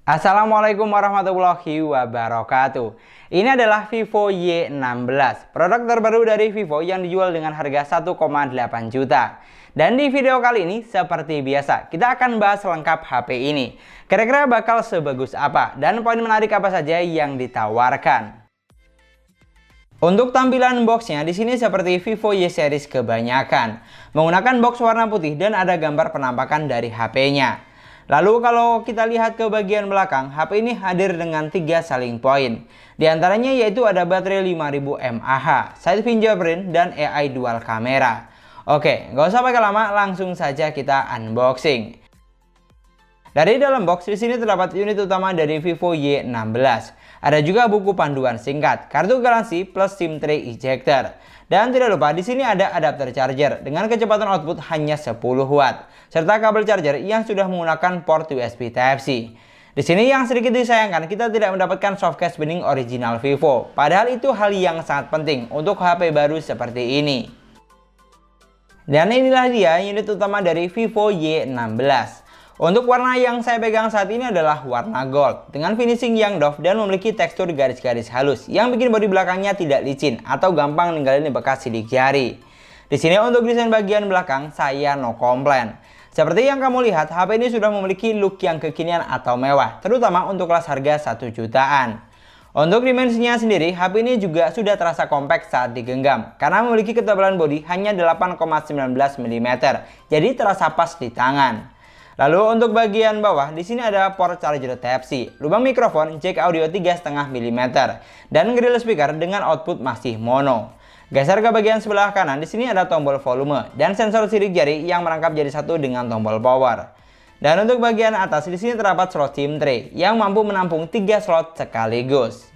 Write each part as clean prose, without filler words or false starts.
Assalamualaikum warahmatullahi wabarakatuh. Ini adalah Vivo Y16, produk terbaru dari Vivo yang dijual dengan harga 1,8 juta. Dan di video kali ini seperti biasa, kita akan bahas lengkap HP ini. Kira-kira bakal sebagus apa dan poin menarik apa saja yang ditawarkan. Untuk tampilan boxnya di sini seperti Vivo Y series kebanyakan, menggunakan box warna putih dan ada gambar penampakan dari HP-nya. Lalu kalau kita lihat ke bagian belakang, HP ini hadir dengan 3 selling point. Di antaranya yaitu ada baterai 5000 mAh, side fingerprint, dan AI dual kamera. Oke, nggak usah pakai lama, langsung saja kita unboxing. Dari dalam box di sini terdapat unit utama dari Vivo Y16. Ada juga buku panduan singkat, kartu garansi plus SIM tray ejector. Dan tidak lupa di sini ada adapter charger dengan kecepatan output hanya 10 watt serta kabel charger yang sudah menggunakan port USB Type-C. Di sini yang sedikit disayangkan kita tidak mendapatkan softcase bening original Vivo. Padahal itu hal yang sangat penting untuk HP baru seperti ini. Dan inilah dia unit utama dari Vivo Y16. Untuk warna yang saya pegang saat ini adalah warna gold dengan finishing yang doff dan memiliki tekstur garis-garis halus yang bikin bodi belakangnya tidak licin atau gampang ninggalin bekas sidik jari. Di sini untuk desain bagian belakang saya no komplain. Seperti yang kamu lihat, HP ini sudah memiliki look yang kekinian atau mewah, terutama untuk kelas harga 1 jutaan. Untuk dimensinya sendiri, HP ini juga sudah terasa kompak saat digenggam karena memiliki ketebalan bodi hanya 8,19 mm, jadi terasa pas di tangan. Lalu untuk bagian bawah, di sini ada port charger Type-C, lubang mikrofon, jack audio 3,5 mm, dan grill speaker dengan output masih mono. Geser ke bagian sebelah kanan, di sini ada tombol volume dan sensor sidik jari yang merangkap jadi satu dengan tombol power. Dan untuk bagian atas, di sini terdapat slot SIM tray yang mampu menampung 3 slot sekaligus.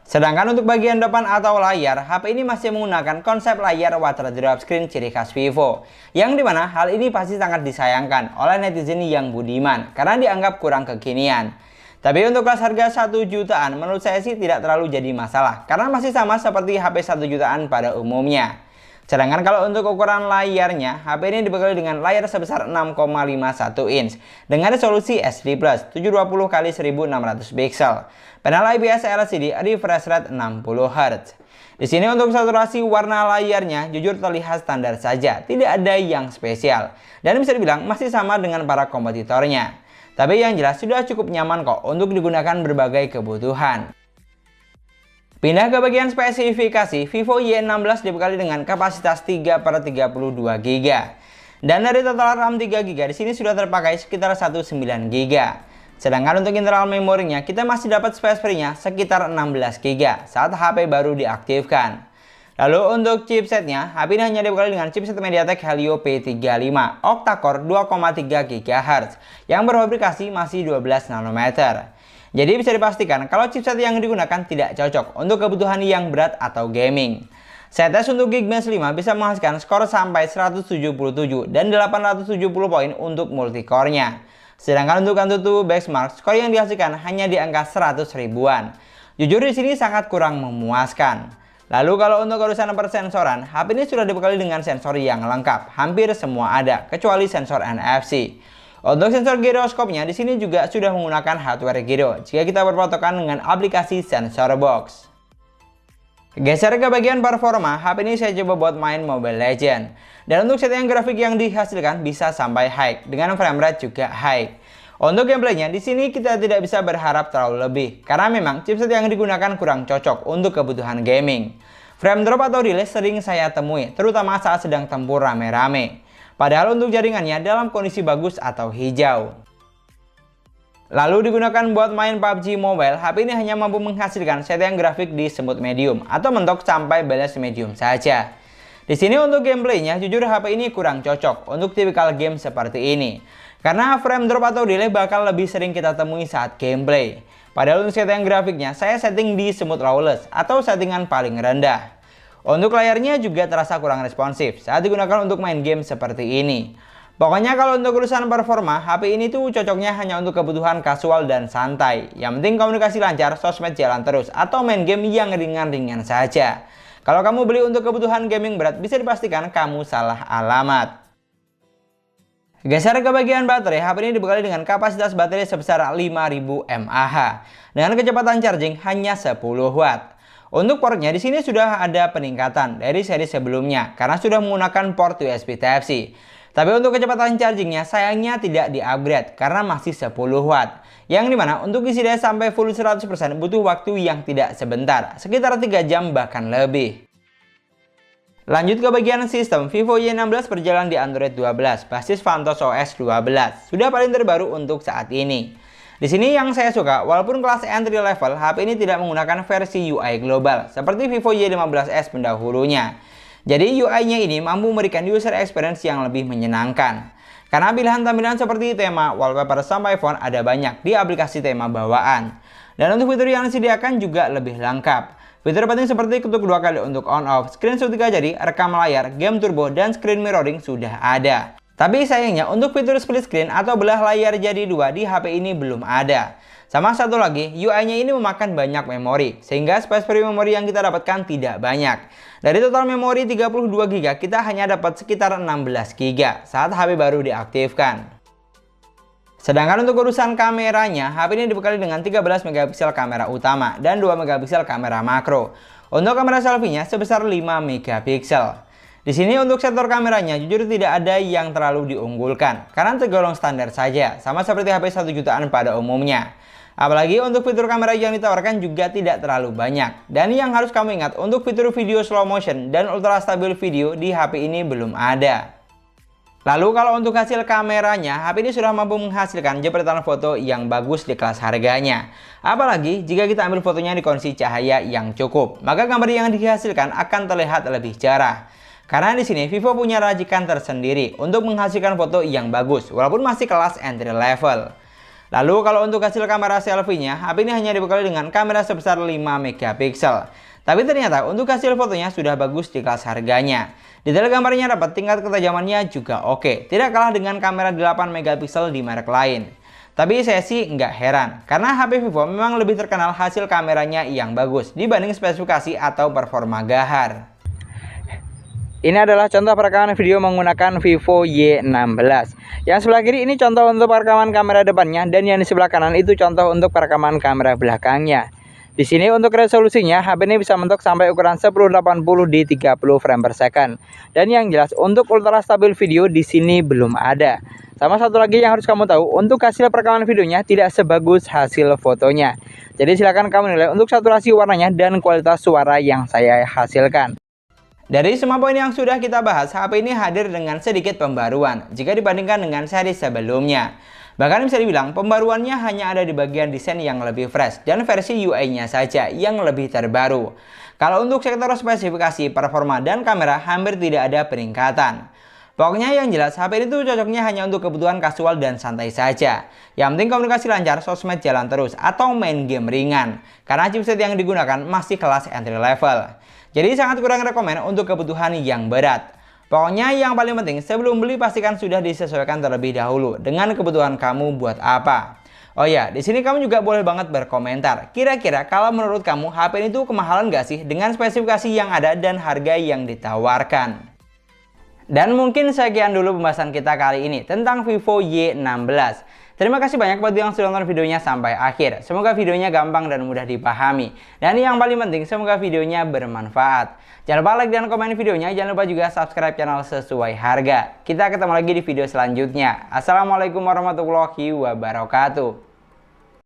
Sedangkan untuk bagian depan atau layar, HP ini masih menggunakan konsep layar water drop screen ciri khas Vivo. Yang dimana hal ini pasti sangat disayangkan oleh netizen yang budiman karena dianggap kurang kekinian. Tapi untuk kelas harga 1 jutaan menurut saya sih tidak terlalu jadi masalah karena masih sama seperti HP 1 jutaan pada umumnya. Sedangkan kalau untuk ukuran layarnya, HP ini dibekali dengan layar sebesar 6,51 inch dengan resolusi SD+, 720x1600 pixel. Panel IPS LCD refresh rate 60 Hz. Di sini untuk saturasi warna layarnya jujur terlihat standar saja, tidak ada yang spesial. Dan bisa dibilang masih sama dengan para kompetitornya. Tapi yang jelas sudah cukup nyaman kok untuk digunakan berbagai kebutuhan. Pindah ke bagian spesifikasi, Vivo Y16 dibekali dengan kapasitas 3/32 GB. Dan dari total RAM 3 GB di sini sudah terpakai sekitar 19 GB. Sedangkan untuk internal memorinya kita masih dapat space free-nya sekitar 16 GB saat HP baru diaktifkan. Lalu untuk chipsetnya, HP ini hanya dibekali dengan chipset MediaTek Helio P35 octa-core 2,3 GHz yang berfabrikasi masih 12 nanometer. Jadi bisa dipastikan kalau chipset yang digunakan tidak cocok untuk kebutuhan yang berat atau gaming. Saya tes untuk Geekbench 5 bisa menghasilkan skor sampai 177 dan 870 poin untuk multicore-nya. Sedangkan untuk AnTuTu benchmark, skor yang dihasilkan hanya di angka 100 ribuan. Jujur di sini sangat kurang memuaskan. Lalu kalau untuk urusan persensoran, HP ini sudah dibekali dengan sensor yang lengkap, hampir semua ada, kecuali sensor NFC. Untuk sensor giroskopnya di sini juga sudah menggunakan hardware giro jika kita berpatokan dengan aplikasi sensor box. Geser ke bagian performa, HP ini saya coba buat main Mobile Legends. Dan untuk settingan grafik yang dihasilkan bisa sampai high dengan frame rate juga high. Untuk gameplaynya di sini kita tidak bisa berharap terlalu lebih karena memang chipset yang digunakan kurang cocok untuk kebutuhan gaming. Frame drop atau delay sering saya temui, terutama saat sedang tempur rame-rame. Padahal untuk jaringannya dalam kondisi bagus atau hijau. Lalu digunakan buat main PUBG Mobile, HP ini hanya mampu menghasilkan settingan grafik di smooth medium atau mentok sampai balance medium saja. Di sini untuk gameplaynya jujur HP ini kurang cocok untuk tipikal game seperti ini. Karena frame drop atau delay bakal lebih sering kita temui saat gameplay. Padahal untuk settingan grafiknya saya setting di smooth lawless atau settingan paling rendah. Untuk layarnya juga terasa kurang responsif saat digunakan untuk main game seperti ini. Pokoknya kalau untuk urusan performa, HP ini tuh cocoknya hanya untuk kebutuhan kasual dan santai. Yang penting komunikasi lancar, sosmed jalan terus, atau main game yang ringan-ringan saja. Kalau kamu beli untuk kebutuhan gaming berat, bisa dipastikan kamu salah alamat. Geser ke bagian baterai, HP ini dibekali dengan kapasitas baterai sebesar 5000 mAh dengan kecepatan charging hanya 10 watt. Untuk portnya di sini sudah ada peningkatan dari seri sebelumnya karena sudah menggunakan port USB Type-C. Tapi untuk kecepatan chargingnya sayangnya tidak di-upgrade karena masih 10 watt. Yang dimana untuk isi daya sampai full 100% butuh waktu yang tidak sebentar, sekitar 3 jam bahkan lebih. Lanjut ke bagian sistem, Vivo Y16 berjalan di Android 12, basis Vantos OS 12. Sudah paling terbaru untuk saat ini. Di sini yang saya suka, walaupun kelas entry level, HP ini tidak menggunakan versi UI global, seperti Vivo Y15s pendahulunya. Jadi UI-nya ini mampu memberikan user experience yang lebih menyenangkan. Karena pilihan tampilan seperti tema, wallpaper, sampai font ada banyak di aplikasi tema bawaan. Dan untuk fitur yang disediakan juga lebih lengkap. Fitur penting seperti ketuk 2 kali untuk on off, screenshot 3 jari, rekam layar, game turbo, dan screen mirroring sudah ada. Tapi sayangnya untuk fitur split screen atau belah layar jadi 2 di HP ini belum ada. Sama satu lagi, UI-nya ini memakan banyak memori, sehingga space free memori yang kita dapatkan tidak banyak. Dari total memori 32 GB, kita hanya dapat sekitar 16 GB saat HP baru diaktifkan. Sedangkan untuk urusan kameranya, HP ini dibekali dengan 13 megapiksel kamera utama dan 2 megapiksel kamera makro. Untuk kamera selfie-nya sebesar 5 megapiksel. Di sini untuk sektor kameranya jujur tidak ada yang terlalu diunggulkan karena tergolong standar saja, sama seperti HP 1 jutaan pada umumnya. Apalagi untuk fitur kamera yang ditawarkan juga tidak terlalu banyak. Dan yang harus kamu ingat, untuk fitur video slow motion dan ultra stabil video di HP ini belum ada. Lalu kalau untuk hasil kameranya, HP ini sudah mampu menghasilkan jepretan foto yang bagus di kelas harganya. Apalagi jika kita ambil fotonya di kondisi cahaya yang cukup, maka gambar yang dihasilkan akan terlihat lebih cerah. Karena di sini Vivo punya racikan tersendiri untuk menghasilkan foto yang bagus, walaupun masih kelas entry level. Lalu kalau untuk hasil kamera selfie-nya, HP ini hanya dibekali dengan kamera sebesar 5 megapiksel. Tapi ternyata untuk hasil fotonya sudah bagus di kelas harganya. Detail gambarnya dapat, tingkat ketajamannya juga oke. Tidak kalah dengan kamera 8 megapiksel di merek lain. Tapi saya sih nggak heran, karena HP Vivo memang lebih terkenal hasil kameranya yang bagus dibanding spesifikasi atau performa gahar. Ini adalah contoh perekaman video menggunakan Vivo Y16. Yang sebelah kiri ini contoh untuk perekaman kamera depannya, dan yang di sebelah kanan itu contoh untuk perekaman kamera belakangnya. Di sini untuk resolusinya, HP ini bisa mentok sampai ukuran 1080 di 30 frame per second. Dan yang jelas untuk ultra stabil video di sini belum ada. Sama satu lagi yang harus kamu tahu, untuk hasil perekaman videonya tidak sebagus hasil fotonya. Jadi silakan kamu nilai untuk saturasi warnanya dan kualitas suara yang saya hasilkan. Dari semua poin yang sudah kita bahas, HP ini hadir dengan sedikit pembaruan jika dibandingkan dengan seri sebelumnya. Bahkan bisa dibilang pembaruannya hanya ada di bagian desain yang lebih fresh dan versi UI-nya saja yang lebih terbaru. Kalau untuk sektor spesifikasi, performa, dan kamera hampir tidak ada peningkatan. Pokoknya yang jelas HP ini tuh cocoknya hanya untuk kebutuhan kasual dan santai saja. Yang penting komunikasi lancar, sosmed jalan terus, atau main game ringan. Karena chipset yang digunakan masih kelas entry level. Jadi sangat kurang rekomen untuk kebutuhan yang berat. Pokoknya yang paling penting sebelum beli pastikan sudah disesuaikan terlebih dahulu dengan kebutuhan kamu buat apa. Oh ya, di sini kamu juga boleh banget berkomentar. Kira-kira kalau menurut kamu HP ini tuh kemahalan gak sih dengan spesifikasi yang ada dan harga yang ditawarkan? Dan mungkin sekian dulu pembahasan kita kali ini tentang Vivo Y16. Terima kasih banyak buat yang sudah nonton videonya sampai akhir. Semoga videonya gampang dan mudah dipahami. Dan yang paling penting, semoga videonya bermanfaat. Jangan lupa like dan komen videonya. Jangan lupa juga subscribe channel sesuai harga. Kita ketemu lagi di video selanjutnya. Assalamualaikum warahmatullahi wabarakatuh.